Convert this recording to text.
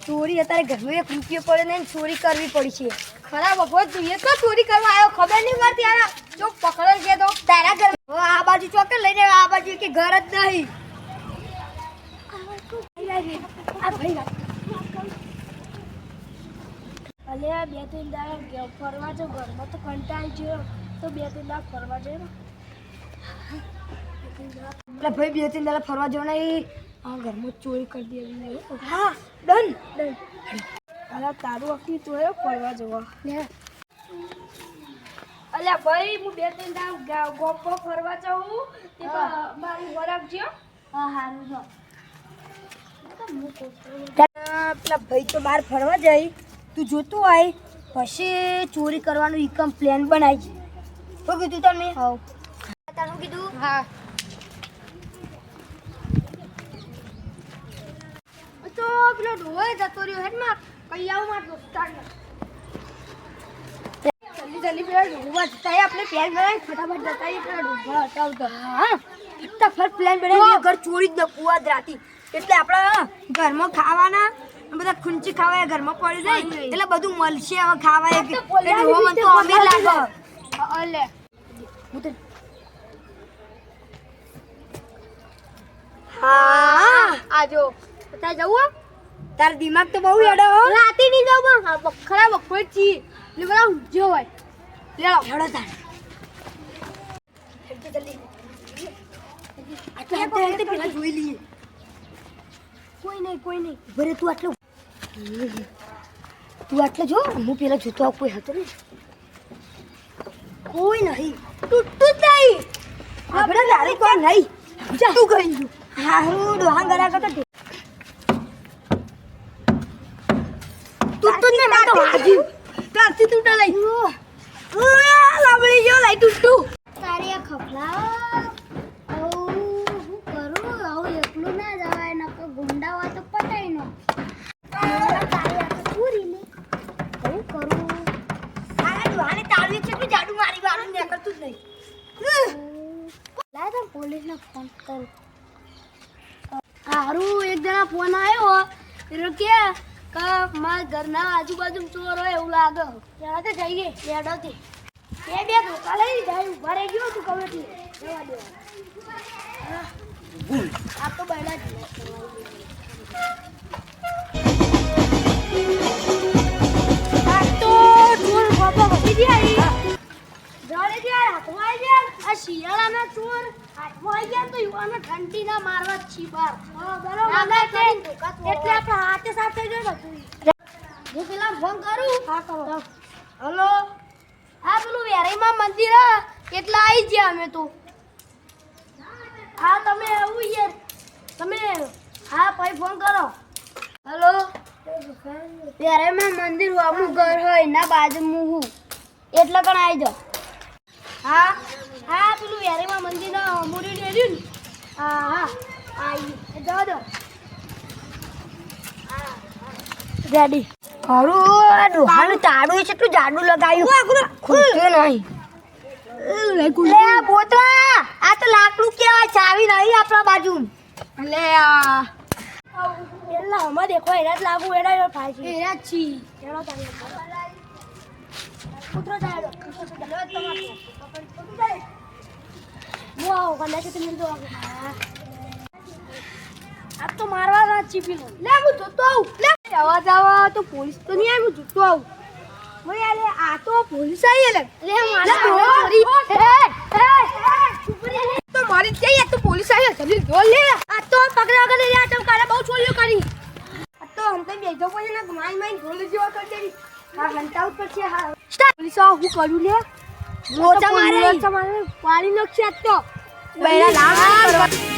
ચોરી અત્યારે ઘરમાં 1 રૂપિયો પડે ને ચોરી કરવી પડી છે. ખરાબ બપોર તું એ તો ચોરી કરવા આવ્યો ખબર નહીં પડતી યાર. ચોક પકડે છે તો તારા ઘર આ બાજુ ચોકે લઈને આ બાજુ કે ઘર જ નહીં. આ ભાઈ અલે 2-3 દાડા ફરવા જો ઘરમાં તો કંટાળી ગયો તો 2-3 દાડા ફરવા જઈએ ને. એટલે ભાઈ 2-3 દાડા ફરવા જવા નહીં આ ઘરમાં ચોરી કરી દેવી. હા ડન ડન. અરે તારું આખી તો ફરવા જવા લે. અલ્યા ભાઈ હું 2-3 દાડા ગોપો ફરવા જાઉં તે મારી વરાક જ્યો. હા હારું જો પેલા ભાઈ તો બહાર ફરવા જાય તું જોતું હોય પછી ચોરી કરવાનું એકમ પ્લાન બનાવી છે. શું કીધું તમે? હા તારું કીધું. હા તો પેલો ડોહો જતો રહ્યો હેડમાં કઈ આવું માર દોસ્તારને જલ્દી પેલા ડોહા જતા આપણે પ્લાન બનાવી ફટાફટ જતા પેલા ડોહા હટાવતો. હા ફટાફટ પ્લાન બનાવી ઘર ચોરી જ ન કુવાદ રાતી એટલે આપણે ઘરમાં ખાવાના બધા ખુંચી ખાવા ઘરમાં પડી જાય એટલે બધું મળશે હવે ખાવા તો અમે લાગે. અલે હા આજો તાર જવું તાર દિમાગ તો બહુ હેડો રાતે નહીં જાવ ખરા બખોર છી એટલે બધા ઊંઝો હોય લે હેડો તાર જલ્દી આટલા પેલા જોઈ લઈએ. કોઈ નહીં ભરે તું આટલું જો હું પેલા જોતો કોઈ હતો ને કોઈ નહીં તૂટતું જ નહીં આપણે તારે કોઈ નહીં તું ગઈ ગયું. હા હું ડોહા ગરા કરતો તૂટતું જ નહીં મને તો વાગ્યું ત્યારથી તૂટા લઈ લાબડી ગયો લઈ તૂટતું તારી આ ખફલા એકલું ના જવાય નકર ગુંડા હોય તો પટાઈ નો પૂરીને કઈ કરું સારા ડોહાને તાળવી છે કે જાડુ મારી વાળું ને કરતું જ નહીં. લાય તો પોલીસને ફોન કરું. હારું એક જણા ફોન આવ્યો એટલે કે મારા ઘરના આજુબાજુ ચોર હોય એવું લાગે ત્યાં તો જઈએ લેડોથી બે ધોકા લઈ જાય ઉભા રહી ગયો તું કવેથી જવા દે. આ તો બૈડા જ આ તો ચોર બાપા વધી ગયા જડે ગયા હાથમાં આવી ગયા. આ શિયાળાના ચોર હાથમાં આવી ગયા તો યુવાનો ઠંડી ના મારવા જ છી બાર. બરોબર એટલે આપણે હાથે સાથે જો બધું હું પેલા ફોન કરું. હા કરો. હલો હા પેલું વેરાઈમાં મંદિર કેટલા આવી ગયા અમે તો. હા તમે આવું યાર તમે હા પછી ફોન કરો. હલો ત્યારે મેં મંદિર અમુક ઘર હોય એના બાજુમાં હું એટલે કણ આવી જાઓ. હા હા પેલું વેરેમાં મંદિર મૂડી લેર્યું ને હા હા આવી જવા દો. રેડી ખરું ડોહાનું તાળું છે એટલું જાડું લગાવ્યું ખુલતું નહીં. પોતરા આ તો લાકડું કેવાય ચાવી નહીં આપણા બાજુ. એટલે પેલા અમાર દેખો એના જ લાગુ એના થાય છે એના જ છી એનો તારે પુત્ર જાય હું આવો કને કે તમે તો આ તો મારવા ના ચીપી લે હું જોતો આવું લે અવાજ આવા તો પોલીસ તો નહીં આવી હું જોતો આવું. ભાઈ આલે આ તો પોલીસ આવી લે મારા ચોરી તો મારી જઈએ તો પોલીસ આવી જલ્દી જો લે. આ તો પકડા વગર લે આ કાલે બહુ ચોરીઓ કરી. આ તો હમ તો બેજો પછી ને માઈ ગોલી જેવા કરી દેવી. હા હંતાઉ પછી હા પોલીસ હું કરું લે મોચા મારે પાણી નક્ષી આ તો બૈરા લાગ